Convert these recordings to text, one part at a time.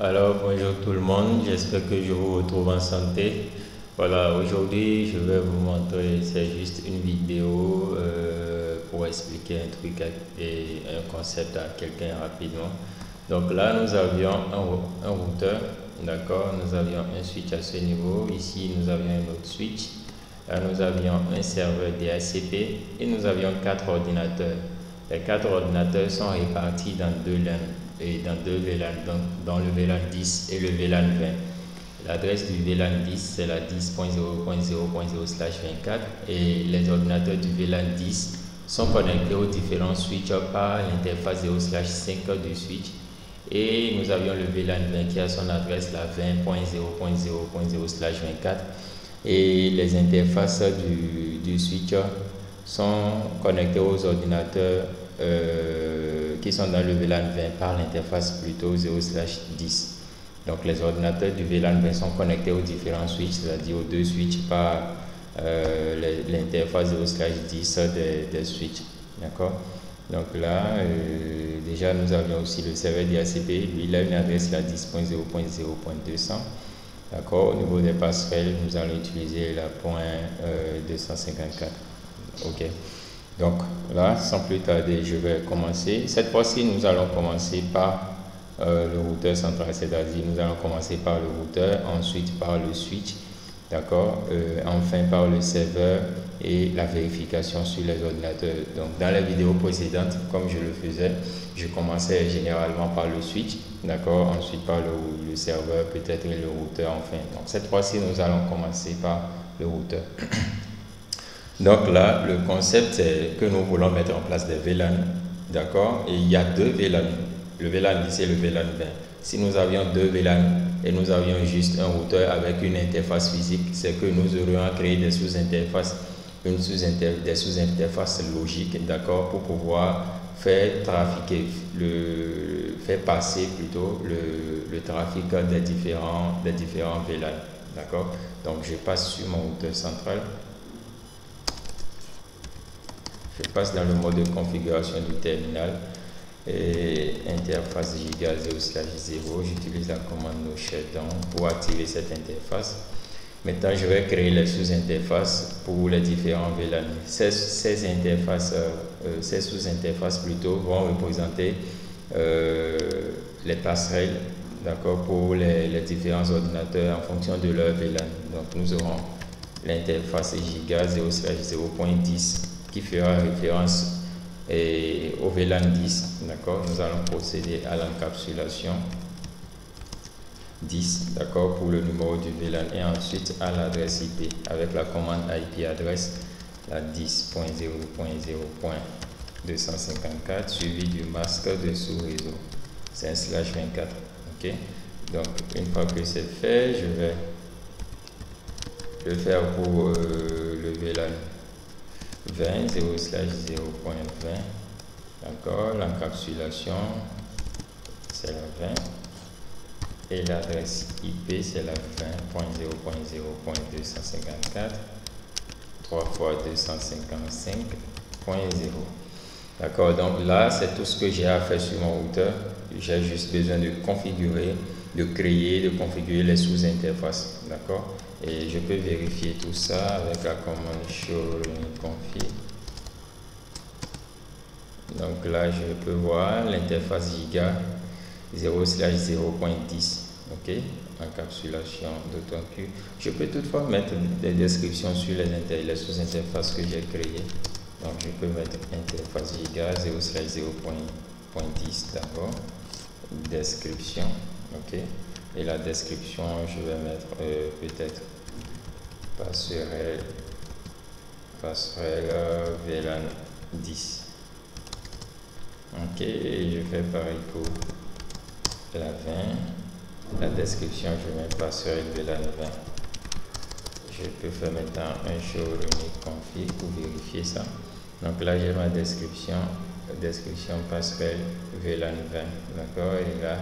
Alors bonjour tout le monde, j'espère que je vous retrouve en santé. Voilà, aujourd'hui je vais vous montrer, c'est juste une vidéo pour expliquer un truc et un concept à quelqu'un rapidement. Donc là nous avions un routeur, d'accord, nous avions un switch à ce niveau, ici nous avions un autre switch, là nous avions un serveur DHCP et nous avions 4 ordinateurs. Les 4 ordinateurs sont répartis dans deux LAN et dans deux VLAN, donc dans le VLAN 10 et le VLAN 20. L'adresse du VLAN 10 c'est la 10.0.0.0/24 et les ordinateurs du VLAN 10 sont connectés aux différents switches par l'interface 0/5 du switch. Et nous avions le VLAN 20 qui a son adresse la 20.0.0.0/24 et les interfaces du switch sont connectées aux ordinateurs qui sont dans le VLAN 20 par l'interface plutôt 0/10. Donc les ordinateurs du VLAN 20 sont connectés aux différents switches, c'est-à-dire aux deux switches par l'interface 0/10 des switches. D'accord. Donc là, déjà nous avions aussi le serveur DHCP, lui il a une adresse la 10.0.0.200. D'accord. Au niveau des passerelles, nous allons utiliser la .254. Ok. Donc là, sans plus tarder, je vais commencer. Cette fois-ci, nous allons commencer par le routeur central, c'est-à-dire nous allons commencer par le routeur, ensuite par le switch, d'accord, enfin par le serveur et la vérification sur les ordinateurs. Donc dans les vidéos précédentes, comme je le faisais, je commençais généralement par le switch, d'accord, ensuite par le serveur, peut-être le routeur enfin. Donc cette fois-ci, nous allons commencer par le routeur. Donc là, le concept, c'est que nous voulons mettre en place des VLAN, d'accord, et il y a deux VLAN, le VLAN 10 et le VLAN 20. Si nous avions deux VLAN et nous avions juste un routeur avec une interface physique, c'est que nous aurions à créer des sous-interfaces, des sous-interfaces logiques, d'accord, pour pouvoir faire trafiquer, faire passer plutôt le trafic des différents VLAN, d'accord. Donc je passe sur mon routeur central. Je passe dans le mode de configuration du terminal et interface giga 0/0. J'utilise la commande no shutdown pour activer cette interface. Maintenant, je vais créer les sous-interfaces pour les différents VLAN. Ces sous-interfaces plutôt vont représenter les passerelles, d'accord, pour les différents ordinateurs en fonction de leur VLAN. Donc, nous aurons l'interface giga 0/0.10 qui fera référence au VLAN 10, d'accord. Nous allons procéder à l'encapsulation 10, d'accord, pour le numéro du VLAN et ensuite à l'adresse IP avec la commande IP adresse la 10.0.0.254 suivi du masque de sous-réseau, c'est un /24, ok. Donc une fois que c'est fait, je vais le faire pour le VLAN 20 0/0.20, d'accord, l'encapsulation c'est la 20 et l'adresse IP c'est la 20.0.0.254 3 fois 255.0, d'accord. Donc là c'est tout ce que j'ai à faire sur mon routeur. J'ai juste besoin de configurer, de configurer les sous-interfaces, d'accord. Et je peux vérifier tout ça avec la commande show config. Donc là, je peux voir l'interface giga 0/0.10, ok, encapsulation d'AutoQ. Je peux toutefois mettre des descriptions sur les sous-interfaces que j'ai créées. Donc je peux mettre interface giga 0/0.10 d'abord, description, ok. Et la description, je vais mettre peut-être passerelle VLAN 10, ok. Et je fais pareil pour la 20. La description, je mets passerelle VLAN 20. Je peux faire maintenant un show unique config pour vérifier ça. Donc là j'ai ma description passerelle VLAN 20, d'accord. Et là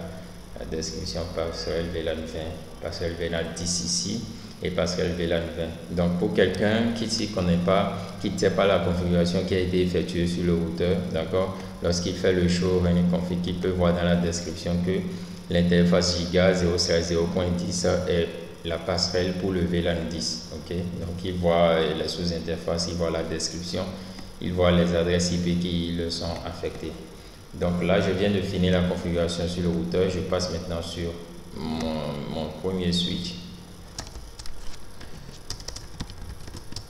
la description passerelle VLAN 20, passerelle VLAN 10 ici et passerelle VLAN 20. Donc pour quelqu'un qui ne s'y connaît pas, qui ne sait pas la configuration qui a été effectuée sur le routeur, d'accord, lorsqu'il fait le show running config, il peut voir dans la description que l'interface giga 0/0.10 est la passerelle pour le VLAN 10. Ok, donc il voit les sous-interfaces, il voit la description, il voit les adresses IP qui le sont affectées. Donc là, je viens de finir la configuration sur le routeur. Je passe maintenant sur mon premier switch.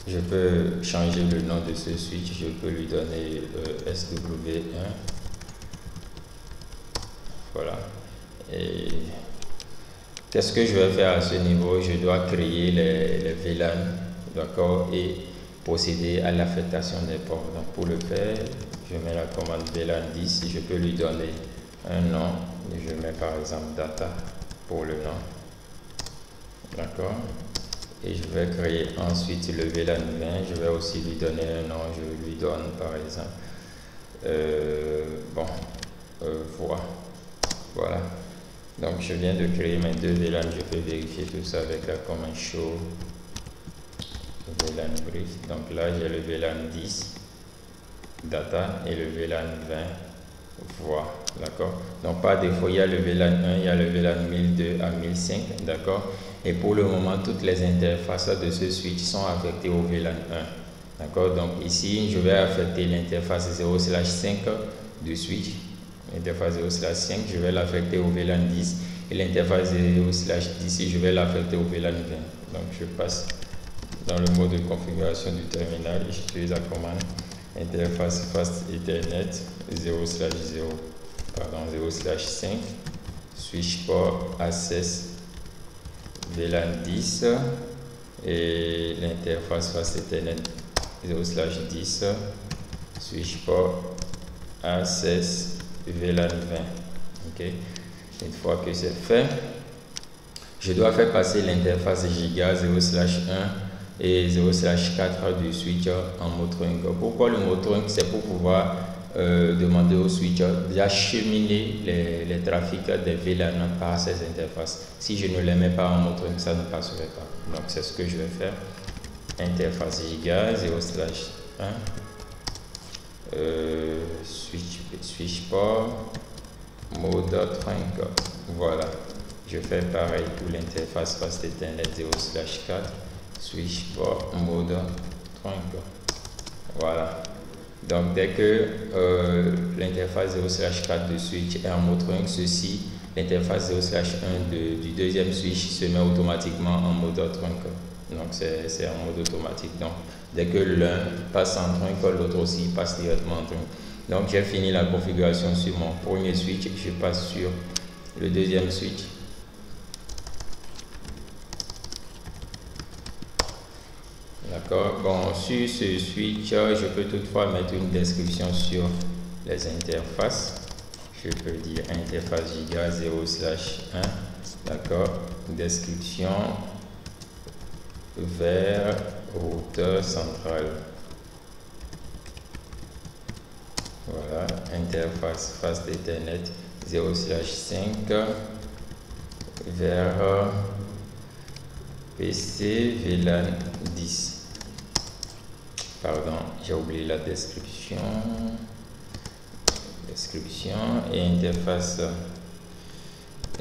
Je peux changer le nom de ce switch. Je peux lui donner SW1. Voilà. Et qu'est-ce que je vais faire à ce niveau? Je dois créer les VLAN, d'accord, et procéder à l'affectation des ports. Donc pour le faire, je mets la commande VLAN 10. Je peux lui donner un nom. Je mets par exemple data pour le nom, d'accord. Et je vais créer ensuite le VLAN 20. Je vais aussi lui donner un nom. Je lui donne par exemple voilà. Donc je viens de créer mes deux VLAN. Je peux vérifier tout ça avec la commande show VLAN brief. Donc là j'ai le VLAN 10 data et le VLAN 20 voix, d'accord. Donc par défaut il y a le VLAN 1, il y a le VLAN 1002 à 1005, d'accord. Et pour le moment toutes les interfaces de ce switch sont affectées au VLAN 1, d'accord. Donc ici je vais affecter l'interface 0/5 du switch. L'interface 0/5 je vais l'affecter au VLAN 10 et l'interface 0/10 je vais l'affecter au VLAN 20. Donc je passe dans le mode de configuration du terminal et j'utilise la commande interface fast ethernet 0/5 switch port access VLAN 10 et l'interface fast ethernet 0/10 switch port access VLAN 20. Ok, une fois que c'est fait, je dois faire passer l'interface giga 0/1 et 0/4 du switcher en mode trunk. Pourquoi le mode trunk? C'est pour pouvoir demander au switcher d'acheminer les trafics des VLAN par ces interfaces. Si je ne les mets pas en mode trunk, ça ne passerait pas. Donc c'est ce que je vais faire. Interface giga 0/1 switch port mode trunk. Voilà, je fais pareil pour l'interface fast ethernet 0/4 switch port mode trunk. Voilà, donc dès que l'interface 0/4 du switch est en mode trunk, ceci, l'interface 0/1 du deuxième switch se met automatiquement en mode trunk. Donc c'est en mode automatique. Donc dès que l'un passe en trunk, l'autre aussi passe directement en trunk. Donc j'ai fini la configuration sur mon premier switch. Je passe sur le deuxième switch. D'accord. Bon, sur ce switch, je peux toutefois mettre une description sur les interfaces. Je peux dire interface giga 0/1. D'accord. Description vers routeur central. Voilà, interface fast ethernet 0/5 vers PC VLAN 10. Pardon, j'ai oublié la description. Et interface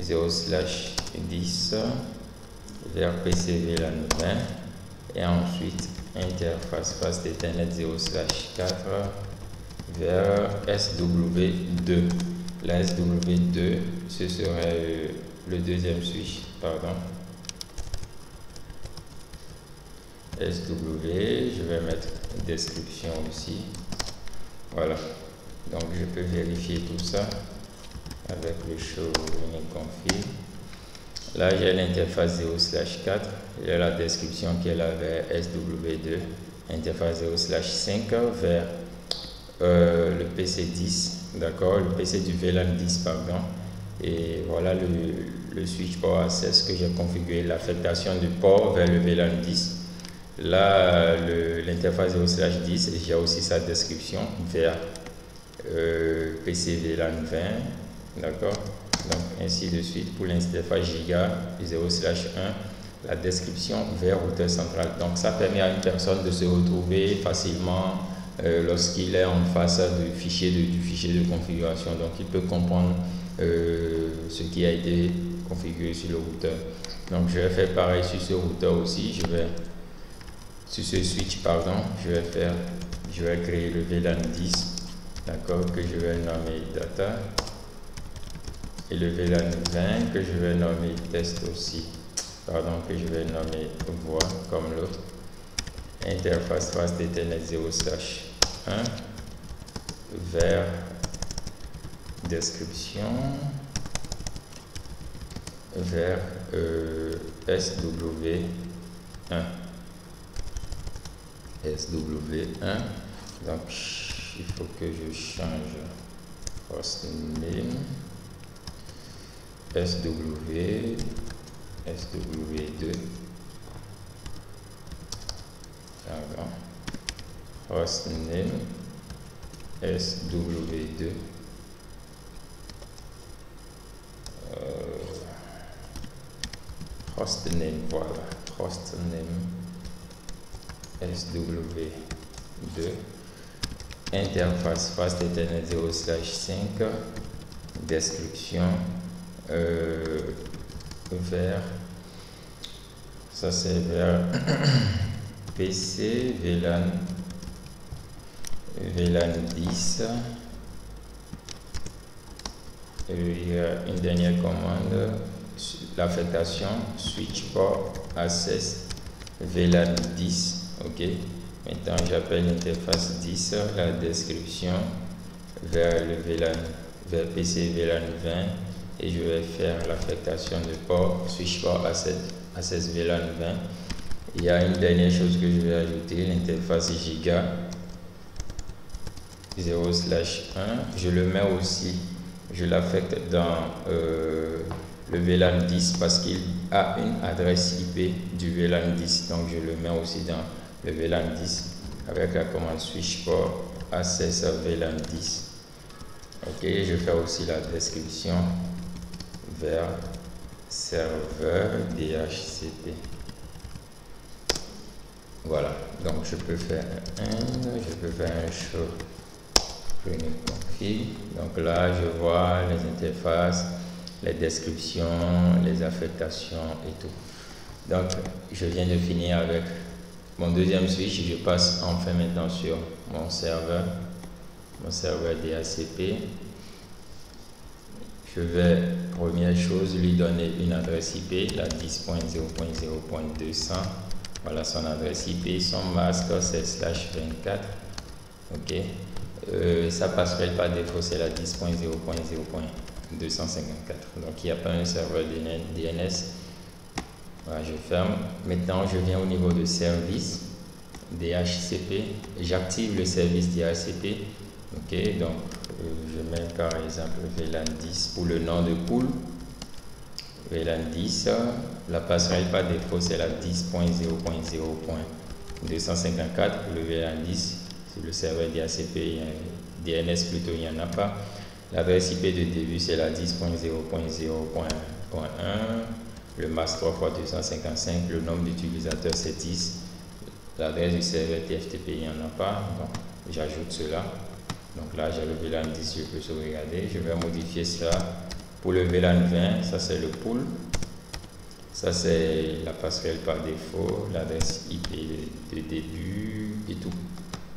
0/10 vers PC VLAN 20 et ensuite interface fast ethernet 0/4 vers SW2. La SW2, ce serait le deuxième switch, pardon. SW, je vais mettre description aussi. Voilà, donc je peux vérifier tout ça avec le show config. Là j'ai l'interface 0/4, j'ai la description qui est là vers SW2, interface 0/5 vers le PC10, d'accord, le PC du VLAN 10, pardon. Et voilà le switch port access que j'ai configuré, l'affectation du port vers le VLAN 10. Là, l'interface 0/10, j'ai aussi sa description vers PC VLAN 20, d'accord. Donc ainsi de suite pour l'interface giga 0/1, la description vers routeur central. Donc ça permet à une personne de se retrouver facilement lorsqu'il est en face du fichier de configuration. Donc il peut comprendre ce qui a été configuré sur le routeur. Donc je vais faire pareil sur ce routeur aussi. Sur ce switch, pardon, je vais créer le VLAN 10, d'accord, que je vais nommer data, et le VLAN 20 que je vais nommer test aussi, pardon, que je vais nommer voix comme l'autre. Interface fast Ethernet 0/1 vers description vers SW1. Donc il faut que je change hostname SW2, pardon, hostname SW2, hostname, voilà, hostname SW2, interface fast Ethernet 0/5, description vers, ça c'est vers PC VLAN 10. Il y a une dernière commande, l'affectation switch port access VLAN 10. Ok, maintenant j'appelle l'interface 10, la description vers le VLAN, vers PC VLAN 20, et je vais faire l'affectation de port switch port access VLAN 20. Il y a une dernière chose que je vais ajouter, l'interface giga 0/1. Je le mets aussi, je l'affecte dans le VLAN 10 parce qu'il a une adresse IP du VLAN 10, donc je le mets aussi dans le VLAN 10 avec la commande switch port access VLAN 10. Ok, je fais aussi la description vers serveur DHCP. Voilà, donc je peux faire un show config. Donc là je vois les interfaces, les descriptions, les affectations et tout. Donc je viens de finir avec mon deuxième switch. Je passe enfin maintenant sur mon serveur DHCP. Je vais, première chose, lui donner une adresse IP, la 10.0.0.200. Voilà son adresse IP, son masque c'est /24. Ok, sa passerelle par défaut c'est la 10.0.0.254. donc il n'y a pas un serveur DNS. Voilà, je ferme. Maintenant je viens au niveau de service DHCP, j'active le service DHCP. Ok, donc je mets par exemple VLAN 10 pour le nom de pool. VLAN 10, la passerelle par défaut c'est la 10.0.0.254 pour le VLAN 10. Sur le serveur DHCP, DNS plutôt, il n'y en a pas. L'adresse IP de début c'est la 10.0.0.1. Le masque 3 x 255, le nombre d'utilisateurs c'est 10. L'adresse du serveur TFTP, il n'y en a pas, donc j'ajoute cela. Donc là j'ai le VLAN 10, je peux sauvegarder. Je vais modifier cela pour le VLAN 20, ça c'est le pool. Ça c'est la passerelle par défaut, l'adresse IP de début et tout.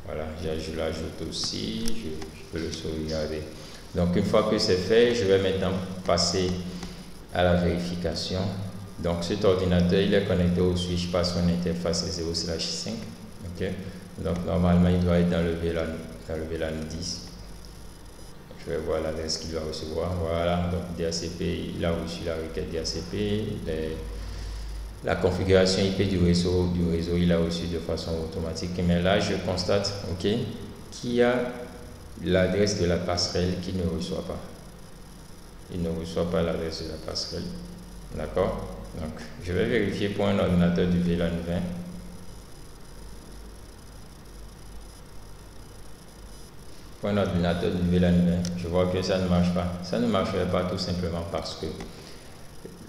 Voilà, je l'ajoute aussi, je peux le sauvegarder. Donc une fois que c'est fait, je vais maintenant passer à la vérification. Donc cet ordinateur il est connecté au switch par son interface 0/5. Ok, donc normalement il doit être dans le VLAN 10. Je vais voir l'adresse qu'il va recevoir. Voilà, donc DHCP, il a reçu la requête DHCP. La configuration IP du réseau, il a reçu de façon automatique. Mais là, je constate, ok, qu'il y a l'adresse de la passerelle qui ne reçoit pas. Il ne reçoit pas l'adresse de la passerelle. D'accord? Donc, je vais vérifier pour un ordinateur du VLAN 20. Pour un ordinateur du VLAN 20, je vois que ça ne marche pas. Ça ne marcherait pas tout simplement parce que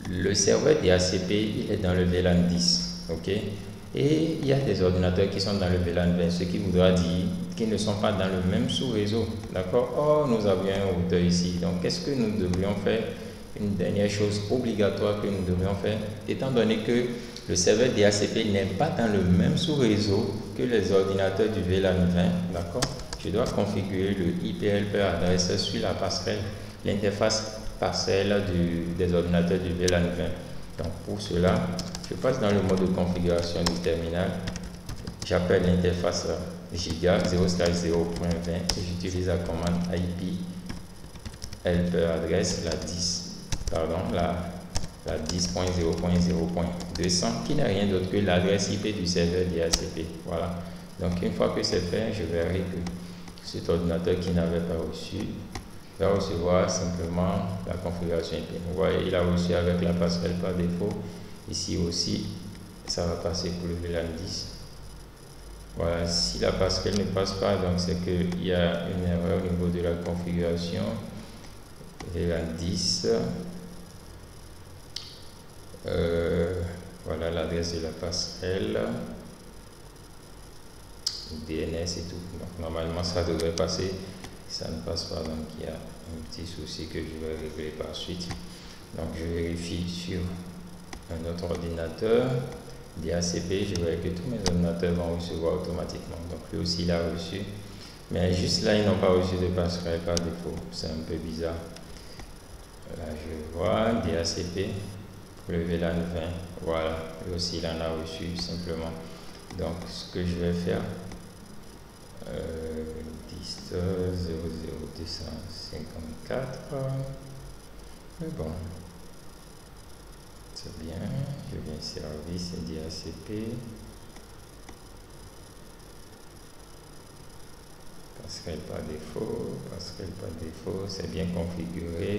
le serveur DHCP, il est dans le VLAN 10. Ok? Et il y a des ordinateurs qui sont dans le VLAN 20, ce qui voudra dire qu'ils ne sont pas dans le même sous-réseau. D'accord? Or, nous avions un routeur ici. Donc, qu'est-ce que nous devrions faire? Une dernière chose obligatoire que nous devrions faire, étant donné que le serveur DHCP n'est pas dans le même sous-réseau que les ordinateurs du VLAN 20. D'accord? Je dois configurer le IPLP adresse sur la passerelle, l'interface passerelle des ordinateurs du VLAN 20. Donc pour cela, je passe dans le mode de configuration du terminal. J'appelle l'interface giga 0/0.20 et j'utilise la commande IP helper adresse la 10.0.0.200 qui n'est rien d'autre que l'adresse IP du serveur DHCP. Voilà. Donc une fois que c'est fait, je verrai que cet ordinateur qui n'avait pas reçu va recevoir simplement la configuration IP. Vous voyez, il a reçu avec la passerelle par défaut. Ici aussi, ça va passer pour le VLAN 10. Voilà, si la passerelle ne passe pas, donc c'est qu'il y a une erreur au niveau de la configuration. VLAN 10. Voilà l'adresse de la passerelle. DNS et tout. Donc, normalement, ça devrait passer. Ça ne passe pas, donc il y a un petit souci que je vais régler par suite. Donc je vérifie sur un autre ordinateur DHCP, je verrai que tous mes ordinateurs vont recevoir automatiquement. Donc lui aussi il a reçu, mais juste là ils n'ont pas reçu de passerelle par défaut, c'est un peu bizarre. Là je vois DHCP pour le VLAN 20, voilà, lui aussi il en a reçu simplement. Donc ce que je vais faire, 00254, mais bon, c'est bien, je viens service DHCP, passerelle par défaut, c'est bien configuré.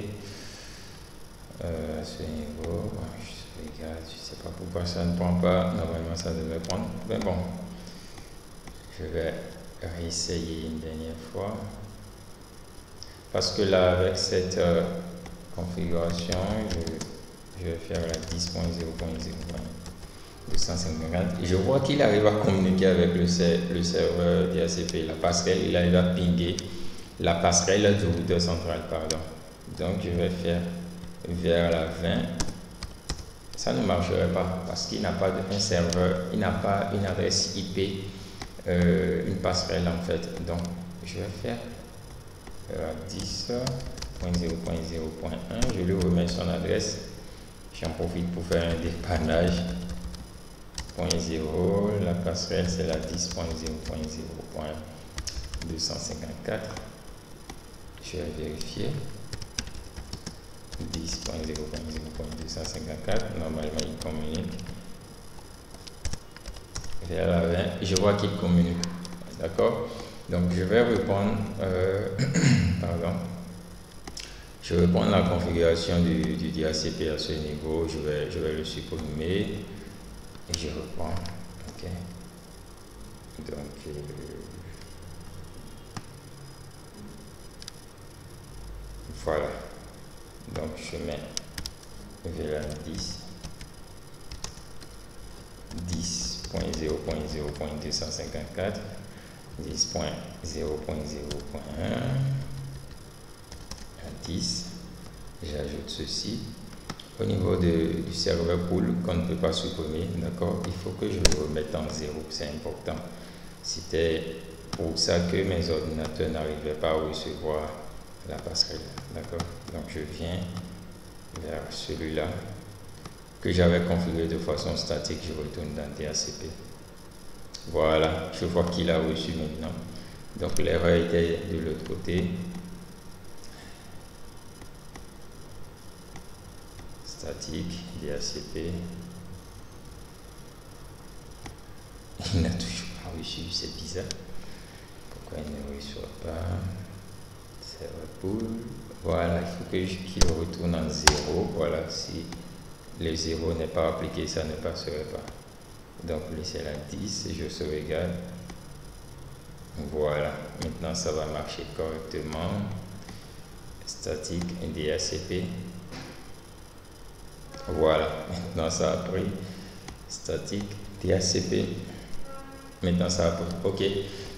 À ce niveau, je regarde, je ne sais pas pourquoi ça ne prend pas, normalement ça devrait prendre, mais bon, je vais réessayer une dernière fois, parce que là avec cette configuration je vais faire la 10.0.0.250 et je vois qu'il arrive à communiquer avec le serveur DHCP, la passerelle, il arrive à pinguer la passerelle du routeur central, pardon. Donc je vais faire vers la 20, ça ne marcherait pas parce qu'il n'a pas un serveur, il n'a pas une adresse IP, une passerelle en fait. Donc je vais faire 10.0.0.1, je lui remets son adresse, j'en profite pour faire un dépannage. 0.0, la passerelle c'est la 10.0.0.254, je vais vérifier. 10.0.0.254, normalement il communique vers la 20, je vois qu'il communique, d'accord. Donc je vais répondre pardon, je vais prendre la configuration du DHCP à ce niveau, je vais le supprimer et je reprends. Ok, donc voilà. Donc je mets VLAN 10.0.0.254, 10.0.0.1, 10. J'ajoute ceci. Au niveau du serveur pool qu'on ne peut pas supprimer, d'accord, il faut que je le remette en 0, c'est important. C'était pour ça que mes ordinateurs n'arrivaient pas à recevoir la passerelle, d'accord. Donc je viens vers celui-là que j'avais configuré de façon statique, je retourne dans DHCP. Voilà, je vois qu'il a reçu maintenant. Donc l'erreur était de l'autre côté. Statique, DHCP. Il n'a toujours pas reçu, c'est bizarre. Pourquoi il ne reçoit pas? Serveur pool. Voilà, il faut qu'il retourne en 0. Voilà, si le 0 n'est pas appliqué, ça ne passerait pas. Donc, c'est la 10, je sauvegarde. Voilà, maintenant ça va marcher correctement. Statique, DHCP. Voilà, maintenant ça a pris. statique DHCP. Maintenant ça va. Ok,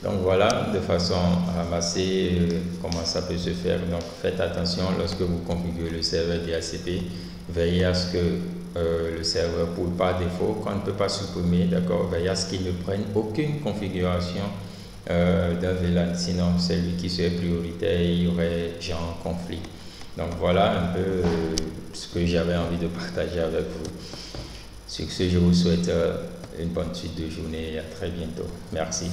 donc voilà de façon à ramasser comment ça peut se faire. Donc faites attention lorsque vous configurez le serveur DHCP, veillez à ce que le serveur pour par défaut, qu'on ne peut pas supprimer, d'accord, veillez à ce qu'il ne prenne aucune configuration d'un VLAN, sinon celui qui serait prioritaire, il y aurait genre conflit. Donc voilà un peu ce que j'avais envie de partager avec vous. Sur ce, je vous souhaite une bonne suite de journée et à très bientôt. Merci.